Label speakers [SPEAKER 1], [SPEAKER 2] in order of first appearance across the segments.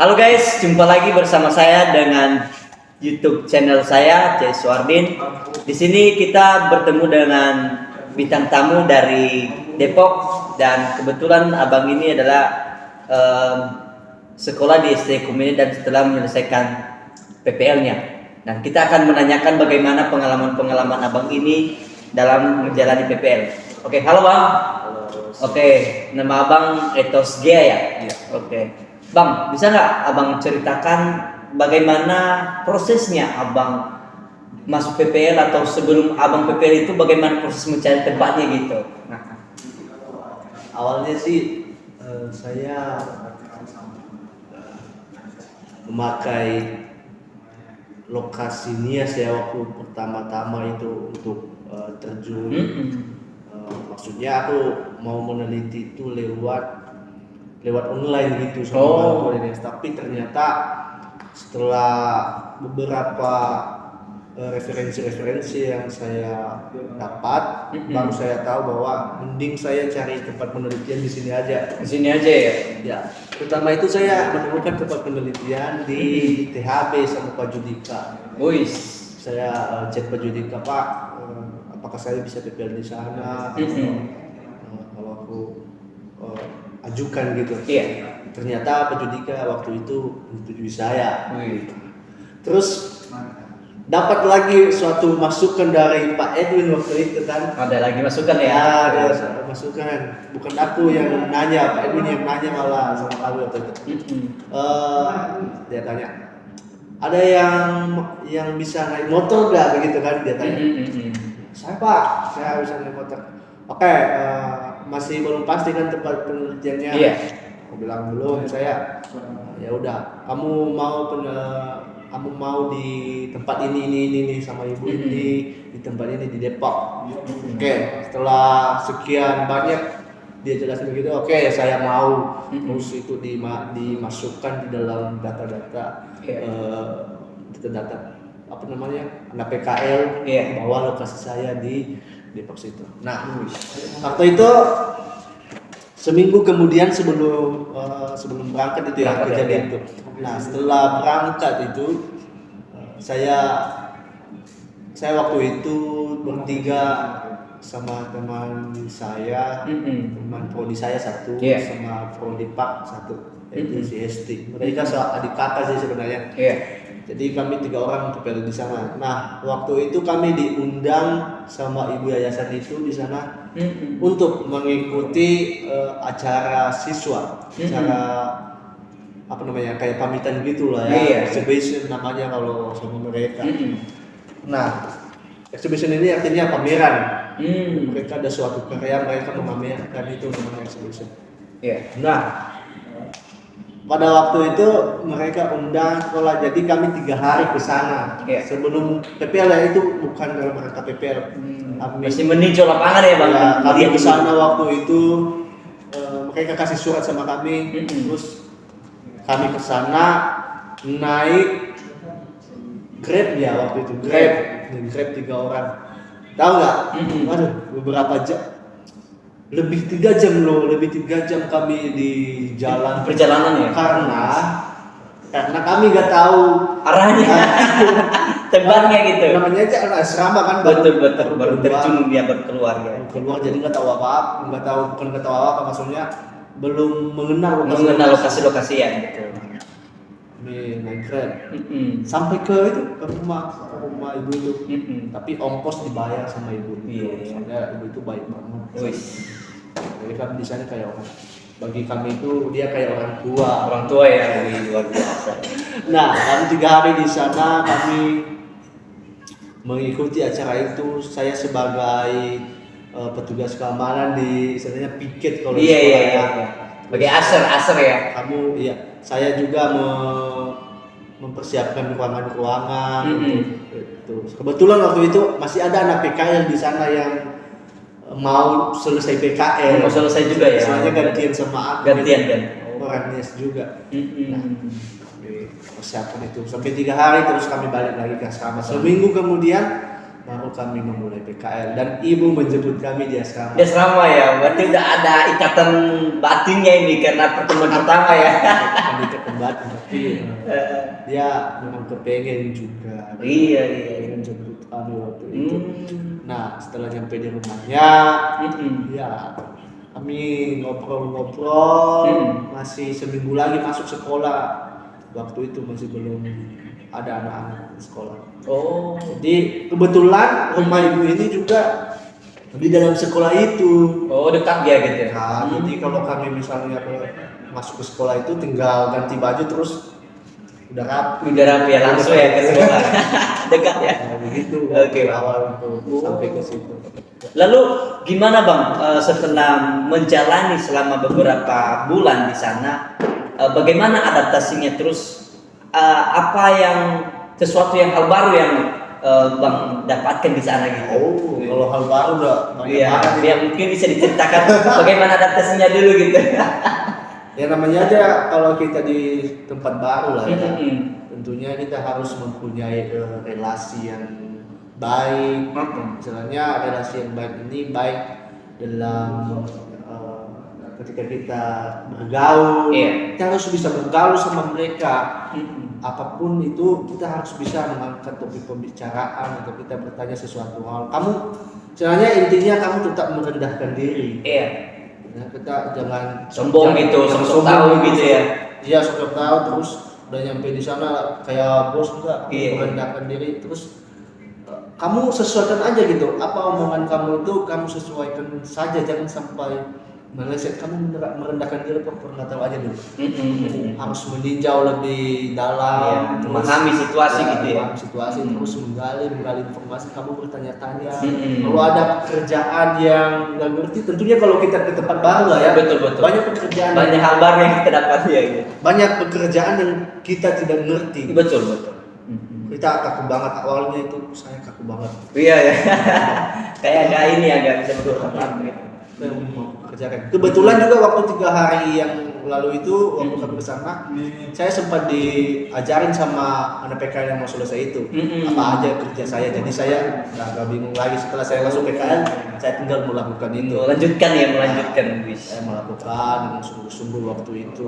[SPEAKER 1] Halo guys, jumpa lagi bersama saya dengan YouTube channel saya, C. Suardin. Di sini kita bertemu dengan bintang tamu dari Depok dan kebetulan abang ini adalah sekolah di SD Kumene dan setelah menyelesaikan PPL-nya. Dan kita akan menanyakan bagaimana pengalaman-pengalaman abang ini dalam menjalani PPL. Oke, halo bang.
[SPEAKER 2] Halo.
[SPEAKER 1] Oke, nama abang Etos Gia ya?
[SPEAKER 2] Iya.
[SPEAKER 1] Oke. Bang, bisa nggak abang ceritakan bagaimana prosesnya abang masuk PPL atau sebelum abang PPL itu bagaimana proses mencari tempatnya gitu? Nah,
[SPEAKER 2] Awalnya sih saya memakai lokasi Nias ya waktu pertama-tama itu untuk terjun. Maksudnya aku mau meneliti itu lewat online gitu sama Nias. Tapi ternyata setelah beberapa referensi yang saya dapat, baru saya tahu bahwa mending saya cari tempat penelitian di sini aja.
[SPEAKER 1] di sini aja ya.
[SPEAKER 2] Ya, pertama itu saya menemukan tempat penelitian di THB sama Pak Judika.
[SPEAKER 1] Wis.
[SPEAKER 2] Saya chat Pak Judika, Pak, apakah saya bisa PPL di sana? Kalau aku ajukan gitu.
[SPEAKER 1] Iya.
[SPEAKER 2] Ternyata Pak Judika waktu itu menyetujui saya.
[SPEAKER 1] Wih.
[SPEAKER 2] Terus dapat lagi suatu masukan dari Pak Edwin waktu itu kan.
[SPEAKER 1] Ada lagi masukan ya?
[SPEAKER 2] Ya, ada masukan. Bukan aku yang nanya, Pak Edwin yang nanya malah sama kamu waktu itu. Dia tanya, ada yang bisa naik motor nggak begitu kan? Dia tanya. Saya Pak, saya bisa naik motor. Oke, masih belum pasti kan tempat penelitiannya.
[SPEAKER 1] Iya.
[SPEAKER 2] Aku bilang belum, saya. Ya udah, kamu mau di tempat ini sama ibu ini, di tempat ini di Depok. Oke, setelah sekian banyak dia jelasin begitu, oke, saya mau. Terus itu dimasukkan di dalam data-data data apa namanya, anak PKL, bahwa lokasi saya di Depok situ. Nah, waktu itu seminggu kemudian sebelum berangkat itu ya kejadian itu. Nah, setelah berangkat itu saya waktu itu bertiga sama teman saya, teman prodi saya satu, sama prodi Pak satu, yaitu si ST. Mereka adik kakak sih sebenarnya. Jadi kami 3 orang PPL di sana. Nah, waktu itu kami diundang sama ibu yayasan itu di sana untuk mengikuti acara siswa, acara apa namanya, kayak pamitan gitu lah ya, exhibition namanya kalau sama mereka. Nah, exhibition ini artinya pameran. Mereka ada suatu karya, mereka memamerkan, itu namanya exhibition. Nah, pada waktu itu mereka undang sekolah, jadi kami 3 hari ke sana. Sebelum PPL ya, itu bukan dalam rangka PPL.
[SPEAKER 1] Masih meninjau lapangan ya bang?
[SPEAKER 2] Ya, kami ke sana waktu itu, mereka kasih surat sama kami, terus kami ke sana naik Grab ya waktu itu, Grab 3 orang. Tahu nggak? Waduh, beberapa jam. Lebih 3 jam kami di jalan
[SPEAKER 1] perjalanan ya,
[SPEAKER 2] karena kami nggak tahu
[SPEAKER 1] arahnya, tempatnya gitu.
[SPEAKER 2] Namanya aja asrama kan,
[SPEAKER 1] betul baru terjun dia berkeluar ya.
[SPEAKER 2] Keluar, jadi nggak tahu apa, maksudnya belum mengenal
[SPEAKER 1] lokasi ya gitu.
[SPEAKER 2] Naik Grab sampai ke rumah ibu itu. Tapi ongkos dibayar sama ibu. Soalnya ibu itu baik banget. Jadi kami di sana kayak bagi kami itu dia kayak orang tua ya, luar biasa. Nah, kami 3 hari di sana, kami mengikuti acara itu. Saya sebagai petugas keamanan di istilahnya piket kalau di sekolah ya.
[SPEAKER 1] Sebagai aser ya.
[SPEAKER 2] Saya juga mempersiapkan ruangan-ruangan itu. Kebetulan waktu itu masih ada anak PKL di sana yang mau selesai PKL.
[SPEAKER 1] Mau selesai juga ya.
[SPEAKER 2] Soalnya gantian sama aku.
[SPEAKER 1] Gantian kan.
[SPEAKER 2] Orang Nias juga. Nah, persiapan itu sampai 3 hari, terus kami balik lagi ke asrama. Seminggu kemudian baru kami memulai PKL dan ibu menjemput kami di asrama.
[SPEAKER 1] Dia selama ya, berarti udah ada ikatan batinnya ini karena pertemuan pertama ya.
[SPEAKER 2] Kami ketempat tapi dia memang kepengen juga.
[SPEAKER 1] Iya.
[SPEAKER 2] Pengen jemput kami waktu itu. Nah setelah nyampe di rumahnya, ya kami ngobrol-ngobrol. Masih seminggu lagi masuk sekolah. Waktu itu masih belum ada anak-anak di sekolah.
[SPEAKER 1] Oh.
[SPEAKER 2] Jadi kebetulan rumah ibu ini juga di dalam sekolah itu.
[SPEAKER 1] Oh, dekat dia gitu ya.
[SPEAKER 2] Nah, jadi kalau kami misalnya masuk ke sekolah itu tinggal ganti baju terus udah rapi.
[SPEAKER 1] Udah rapi ya, langsung ya ke sekolah. Dekat ya.
[SPEAKER 2] Nah, begitu.
[SPEAKER 1] Oke, Bang.
[SPEAKER 2] Awal itu sampai ke situ.
[SPEAKER 1] Lalu gimana Bang setelah menjalani selama beberapa bulan di sana, bagaimana adaptasinya terus apa yang sesuatu yang hal baru yang Bang dapatkan di sana gitu?
[SPEAKER 2] Oh, kalau hal baru udah banyak
[SPEAKER 1] Iya,
[SPEAKER 2] banget.
[SPEAKER 1] ya mungkin bisa diceritakan bagaimana adaptasinya dulu gitu.
[SPEAKER 2] Ya namanya aja kalau kita di tempat baru lah ya.
[SPEAKER 1] Mm-mm.
[SPEAKER 2] Tentunya kita harus mempunyai relasi yang baik. Misalnya relasi yang baik ini baik dalam ketika kita bergaul,
[SPEAKER 1] Iya.
[SPEAKER 2] kita harus bisa bergaul sama mereka. Apapun itu kita harus bisa mengangkat topik pembicaraan atau kita bertanya sesuatu hal. Kamu sebenarnya intinya kamu tetap merendahkan diri.
[SPEAKER 1] Iya.
[SPEAKER 2] Ya, kita jangan
[SPEAKER 1] Sombong gitu,
[SPEAKER 2] jangan
[SPEAKER 1] sok tahu gitu ya.
[SPEAKER 2] Iya, sok tahu terus udah nyampe di sana kayak bos juga
[SPEAKER 1] Iya.
[SPEAKER 2] merendahkan diri terus kamu sesuaikan aja gitu. Apa omongan kamu itu kamu sesuaikan saja, jangan sampai meleset. Kamu merendahkan diri, pernah tahu aja dulu. Harus meninjau lebih dalam,
[SPEAKER 1] Iya, memahami situasi gitu ya.
[SPEAKER 2] memahami situasi, terus menggali informasi, kamu bertanya-tanya. Kalau ada pekerjaan yang nggak ngerti, tentunya kalau kita ke tempat baru lah ya.
[SPEAKER 1] Betul.
[SPEAKER 2] Banyak pekerjaan,
[SPEAKER 1] Banyak hal baru yang kita dapat ya gitu.
[SPEAKER 2] banyak pekerjaan yang kita tidak ngerti.
[SPEAKER 1] Betul.
[SPEAKER 2] Kita kaku banget awalnya itu, saya kaku banget.
[SPEAKER 1] Iya ya. Kayak ini agak bisa berkorban gitu.
[SPEAKER 2] Saya mau kerjakan. Kebetulan juga waktu 3 hari yang lalu itu waktu kami bersama, saya sempat diajarin sama anak PKL yang mau selesai itu apa aja kerja saya. Jadi saya nggak bingung lagi setelah saya masuk PKL, saya tinggal melakukan itu.
[SPEAKER 1] Melanjutkan bis.
[SPEAKER 2] Saya melakukan dengan sungguh-sungguh waktu itu.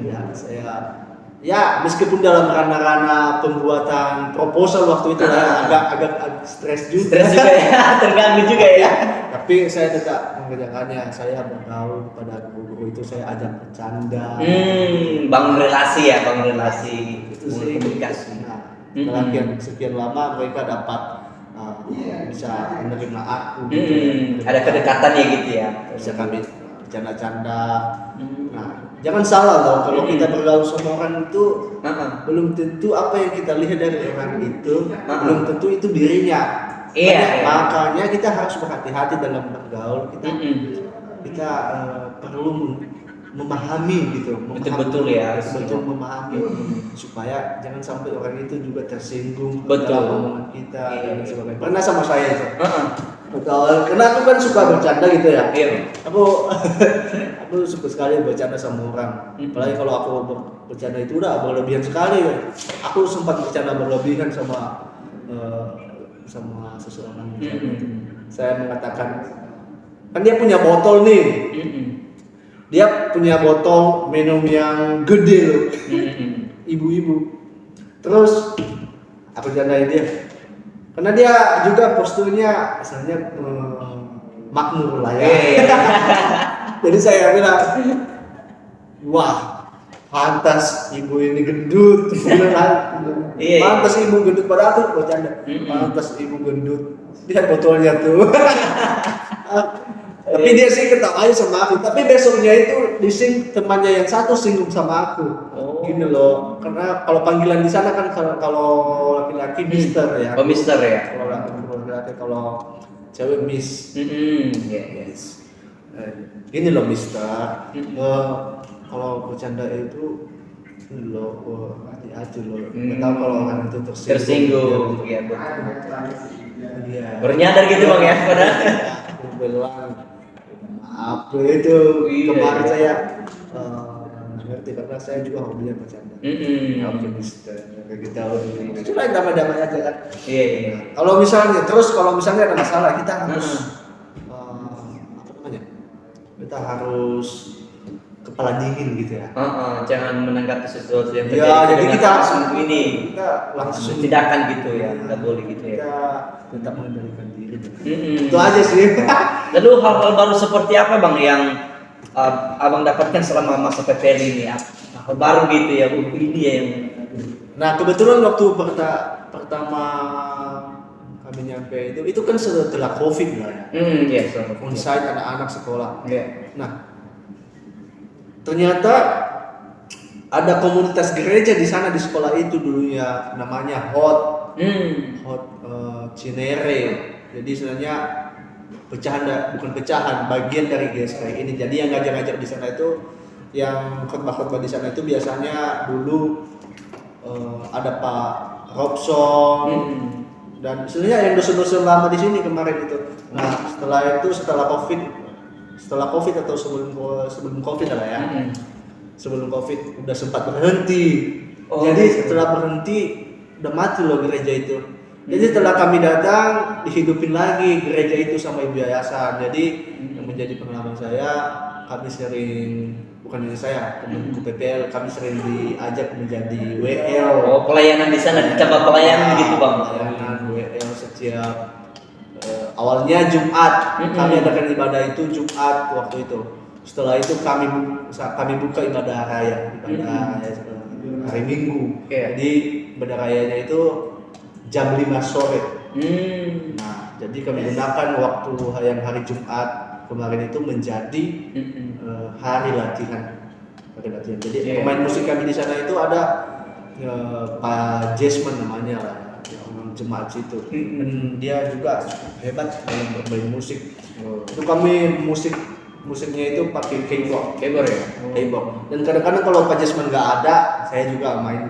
[SPEAKER 2] Ya saya ya meskipun dalam ranah-ranah pembuatan proposal waktu itu agak stres juga.
[SPEAKER 1] Terganggu juga ya.
[SPEAKER 2] Tapi saya tetap mengerjakannya. Saya bergaul pada guru-guru itu, saya ajak bercanda.
[SPEAKER 1] Bangun relasi ya,
[SPEAKER 2] Itu sih
[SPEAKER 1] komunikasi.
[SPEAKER 2] Nah, setelah sekian lama mereka dapat bisa menerima aku.
[SPEAKER 1] Ada kedekatan ya gitu ya.
[SPEAKER 2] Bisa kami bercanda-canda. Nah, jangan salah loh, kalau kita bergaul sama orang itu belum tentu apa yang kita lihat dari orang itu belum tentu itu dirinya.
[SPEAKER 1] Iya.
[SPEAKER 2] Makanya kita harus berhati-hati dalam bergaul. Kita perlu memahami gitu,
[SPEAKER 1] Betul ya.
[SPEAKER 2] betul memahami supaya jangan sampai orang itu juga tersinggung
[SPEAKER 1] Betul.
[SPEAKER 2] dalam omongan kita dan sebagainya. Pernah sama saya itu. Karena aku kan suka bercanda gitu ya.
[SPEAKER 1] Iya.
[SPEAKER 2] Aku suka sekali bercanda sama orang. Apalagi kalau aku bercanda itu udah berlebihan sekali. Aku sempat bercanda berlebihan sama seseorang. Saya mengatakan, kan dia punya botol nih. Dia punya botol minum yang gede loh. Ibu-ibu. Terus aku bercandain dia. Karena dia juga posturnya misalnya makmur lah ya. Jadi saya bilang, wah, pantas ibu ini gendut. Pantas ibu gendut, padahal tuh bercanda. Pantas ibu gendut. Lihat botolnya tuh. Tapi dia sih ketawa aja sama aku. Tapi besoknya itu temannya yang satu singgung sama aku. Gini loh, karena kalau panggilan di sana kan kalau laki-laki Mister ya.
[SPEAKER 1] Oh Mister ya.
[SPEAKER 2] Kalau laki-laki, kalau cewek Miss. Yes. Gini loh Mister. Kalau bercanda itu loh, hati-hati loh. Nggak tahu kalau orang itu
[SPEAKER 1] tersinggung. Iya betul.
[SPEAKER 2] Iya.
[SPEAKER 1] Baru nyadar gitu bang ya padahal.
[SPEAKER 2] Aku bilang apa itu kemarin saya nggak ngerti karena saya juga hobinya bercanda.
[SPEAKER 1] Mm-mm.
[SPEAKER 2] Oke, Mister. Kayak gitu. Itu lah damai-damai aja kan.
[SPEAKER 1] Iya, iya.
[SPEAKER 2] Kalau misalnya ada masalah kita harus apa namanya? Kita harus kepala dingin gitu ya.
[SPEAKER 1] Jangan menanggapi sesuatu yang
[SPEAKER 2] Ya,
[SPEAKER 1] terjadi
[SPEAKER 2] jadi
[SPEAKER 1] dengan
[SPEAKER 2] kita
[SPEAKER 1] langsung ini
[SPEAKER 2] kita langsung
[SPEAKER 1] tindakan gitu ya, nggak boleh gitu ya.
[SPEAKER 2] Kita tetap mengendalikan diri.
[SPEAKER 1] Mm-mm.
[SPEAKER 2] Itu aja sih.
[SPEAKER 1] Lalu hal-hal baru seperti apa bang yang abang dapatkan selama masa PPL ini? Hal baru gitu ya, ini ya yang.
[SPEAKER 2] Nah, kebetulan waktu pertama kami nyampe itu kan setelah COVID lah ya.
[SPEAKER 1] Yes.
[SPEAKER 2] Onsite anak-anak sekolah.
[SPEAKER 1] Yeah.
[SPEAKER 2] Nah, ternyata ada komunitas gereja di sana di sekolah itu dulunya namanya Hot Cinere. Jadi sebenarnya bukan pecahan, bagian dari GSK ini. Jadi yang ngajar-ngajar di sana itu, yang khotbah-khotbah di sana itu biasanya dulu ada Pak Robson dan sebenarnya yang dosen-dosen lama di sini kemarin itu. Nah, setelah COVID atau sebelum COVID lah ya. Sebelum COVID udah sempat berhenti. Jadi setelah berhenti udah mati loh gereja itu. Jadi setelah kami datang dihidupin lagi gereja itu sama ibu yayasan. Jadi yang menjadi pengalaman saya, kami sering, bukan hanya saya, temanku PPL, kami sering diajak menjadi WL.
[SPEAKER 1] Pelayanan di sana, dicoba pelayanan gitu bang.
[SPEAKER 2] Pelayanan WL setiap awalnya Jumat, kami adakan ibadah itu Jumat waktu itu. Setelah itu kami buka ibadah raya hari Minggu. Jadi ibadah rayanya itu jam 5 sore. Nah, jadi kami gunakan waktu yang hari Jumat kemarin itu menjadi hari latihan. Jadi pemain musik kami di sana itu ada Pak Jasmine namanya lah, yang jemaat situ. Dan dia juga hebat dalam bermain musik. Itu kami musiknya itu pakai keyboard
[SPEAKER 1] ya.
[SPEAKER 2] Keyboard. Dan kadang-kadang kalau Pak Jasmine nggak ada, saya juga main